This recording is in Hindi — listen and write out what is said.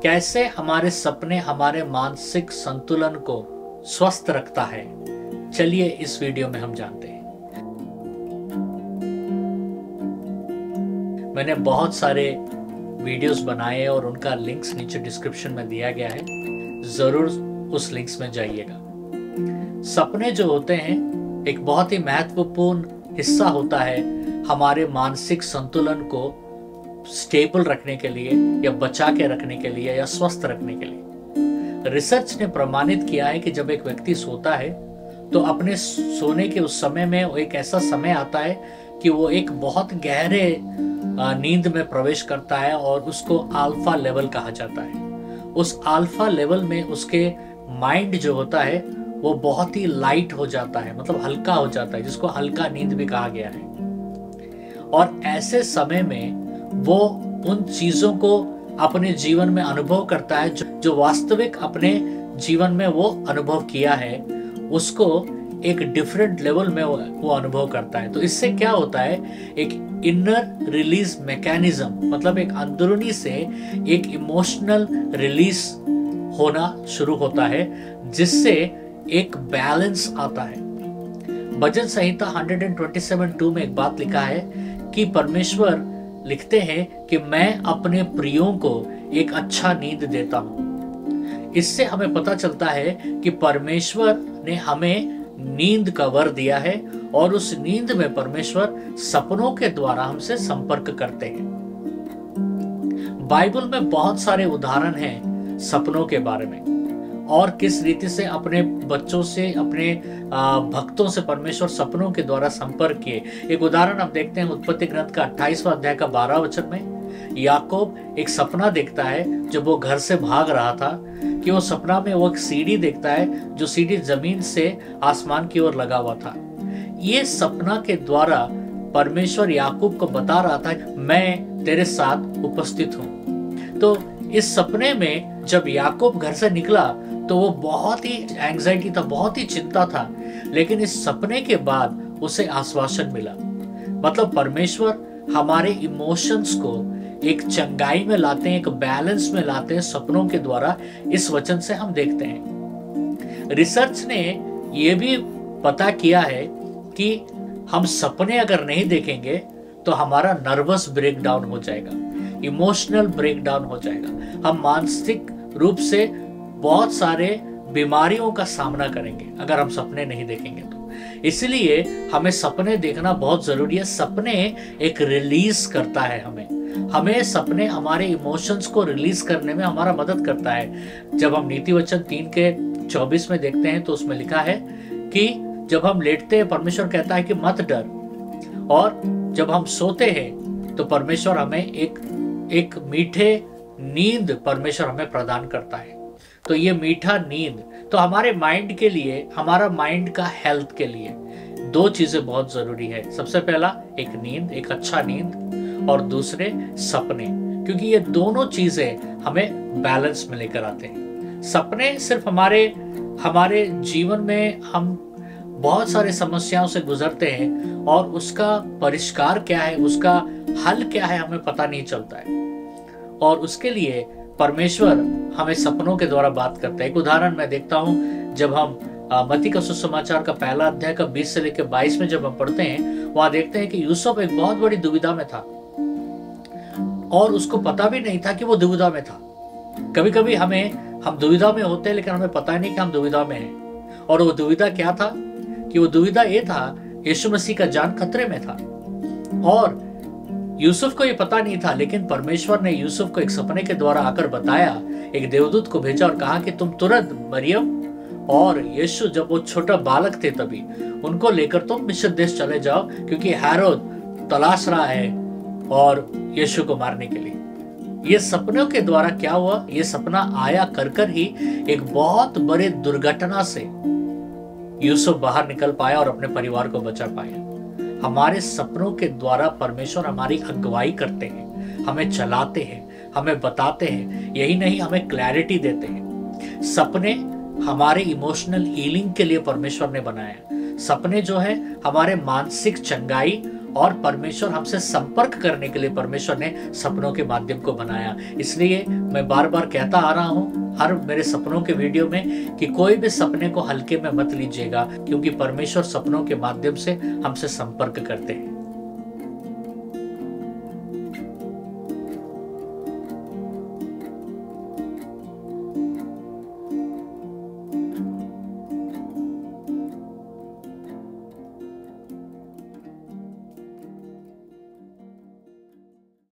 कैसे हमारे सपने हमारे मानसिक संतुलन को स्वस्थ रखता है, चलिए इस वीडियो में हम जानते हैं। मैंने बहुत सारे वीडियोस बनाए और उनका लिंक्स नीचे डिस्क्रिप्शन में दिया गया है, जरूर उस लिंक्स में जाइएगा। सपने जो होते हैं एक बहुत ही महत्वपूर्ण हिस्सा होता है हमारे मानसिक संतुलन को स्टेबल रखने के लिए या बचा के रखने के लिए या स्वस्थ रखने के लिए। रिसर्च ने प्रमाणित किया है कि जब एक व्यक्ति सोता है तो अपने सोने के उस समय में एक ऐसा समय आता है कि वो एक बहुत गहरे नींद में प्रवेश करता है और उसको अल्फा लेवल कहा जाता है। उस अल्फा लेवल में उसके माइंड जो होता है वो बहुत ही लाइट हो जाता है, मतलब हल्का हो जाता है, जिसको हल्का नींद भी कहा गया है। और ऐसे समय में वो उन चीजों को अपने जीवन में अनुभव करता है जो वास्तविक अपने जीवन में वो अनुभव किया है, उसको एक डिफरेंट लेवल में वो अनुभव करता है। तो इससे क्या होता है, एक इनर रिलीज मैकेनिज्म, मतलब एक अंदरूनी से एक इमोशनल रिलीज होना शुरू होता है, जिससे एक बैलेंस आता है। भजन संहिता 127:2 में एक बात लिखा है कि परमेश्वर लिखते हैं कि मैं अपने प्रियों को एक अच्छा नींद देता हूं। इससे हमें पता चलता है कि परमेश्वर ने हमें नींद का वर दिया है और उस नींद में परमेश्वर सपनों के द्वारा हमसे संपर्क करते हैं। बाइबल में बहुत सारे उदाहरण हैं सपनों के बारे में और किस रीति से अपने बच्चों से, अपने भक्तों से परमेश्वर सपनों के द्वारा संपर्क किए। एक उदाहरण आप देखते हैं उत्पत्ति ग्रंथ का 28वां अध्याय का 12 वचन में। याकूब एक सपना देखता है जब वो घर से भाग रहा था, कि वो सपना में वो एक सीढ़ी देखता है जो सीढ़ी जमीन से आसमान की ओर लगा हुआ था। ये सपना के द्वारा परमेश्वर याकूब को बता रहा था मैं तेरे साथ उपस्थित हूं। तो इस सपने में जब याकूब घर से निकला तो वो बहुत ही एंजाइटी था, बहुत ही चिंता था, लेकिन इस सपने के बाद उसे आश्वासन मिला। मतलब परमेश्वर हमारे इमोशंस को एक चंगाई में लाते हैं, एक बैलेंस में लाते हैं सपनों के द्वारा। इस वचन से हम देखते हैं। रिसर्च ने यह भी पता किया है कि हम सपने अगर नहीं देखेंगे तो हमारा नर्वस ब्रेकडाउन हो जाएगा, इमोशनल ब्रेकडाउन हो जाएगा। हम मानसिक रूप से बहुत सारे बीमारियों का सामना करेंगे अगर हम सपने नहीं देखेंगे तो। इसलिए हमें सपने देखना बहुत जरूरी है। सपने एक रिलीज करता है हमें सपने हमारे इमोशंस को रिलीज करने में हमारा मदद करता है। जब हम नीति वचन 3:24 में देखते हैं तो उसमें लिखा है कि जब हम लेटते हैं परमेश्वर कहता है कि मत डर, और जब हम सोते हैं तो परमेश्वर हमें एक मीठे नींद परमेश्वर हमें प्रदान करता है। तो ये मीठा नींद तो हमारे माइंड के लिए, हमारा माइंड का हेल्थ के लिए दो चीजें बहुत जरूरी है। सबसे पहला एक नींद, एक अच्छा नींद, और दूसरे सपने, क्योंकि ये दोनों चीजें हमें बैलेंस में लेकर आते हैं। सपने सिर्फ हमारे जीवन में हम बहुत सारे समस्याओं से गुजरते हैं और उसका परिष्कार क्या है, उसका हल क्या है, हमें पता नहीं चलता है, और उसके लिए परमेश्वर हमें सपनों के द्वारा बात करता है। एक उदाहरण मैं देखता हूं, जब हम मत्ती का सुसमाचार का 1 अध्याय का 20 से लेकर 22 में जब हम पढ़ते हैं, वहां देखते हैं कि यूसुफ एक बहुत बड़ी दुविधा में था और उसको पता भी नहीं था कि वो दुविधा में था। कभी कभी हम दुविधा में होते हैं लेकिन हमें पता नहीं कि हम दुविधा में हैं। और वो दुविधा क्या था, कि वो दुविधा ये था, यीशु मसीह का जान खतरे में था और यूसुफ को ये पता नहीं था, लेकिन परमेश्वर ने यूसुफ को एक सपने के द्वारा आकर बताया, एक देवदूत को भेजा और कहा कि तुम तुरंत मरियम और यीशु, जब वो छोटा बालक थे तभी, उनको लेकर तुम मिस्र देश चले जाओ, क्योंकि हेरोद तलाश रहा है और यीशु को मारने के लिए। ये सपनों के द्वारा क्या हुआ, ये सपना आया कर ही एक बहुत बड़े दुर्घटना से यूसुफ बाहर निकल पाया और अपने परिवार को बचा पाया। हमारे सपनों के द्वारा परमेश्वर हमारी अगुवाई करते हैं, हमें चलाते हैं, हमें बताते हैं, यही नहीं हमें क्लैरिटी देते हैं। सपने हमारे इमोशनल हीलिंग के लिए परमेश्वर ने बनाया। सपने जो है हमारे मानसिक चंगाई और परमेश्वर हमसे संपर्क करने के लिए परमेश्वर ने सपनों के माध्यम को बनाया। इसलिए मैं बार बार कहता आ रहा हूँ हर मेरे सपनों के वीडियो में कि कोई भी सपने को हल्के में मत लीजिएगा, क्योंकि परमेश्वर सपनों के माध्यम से हमसे संपर्क करते हैं।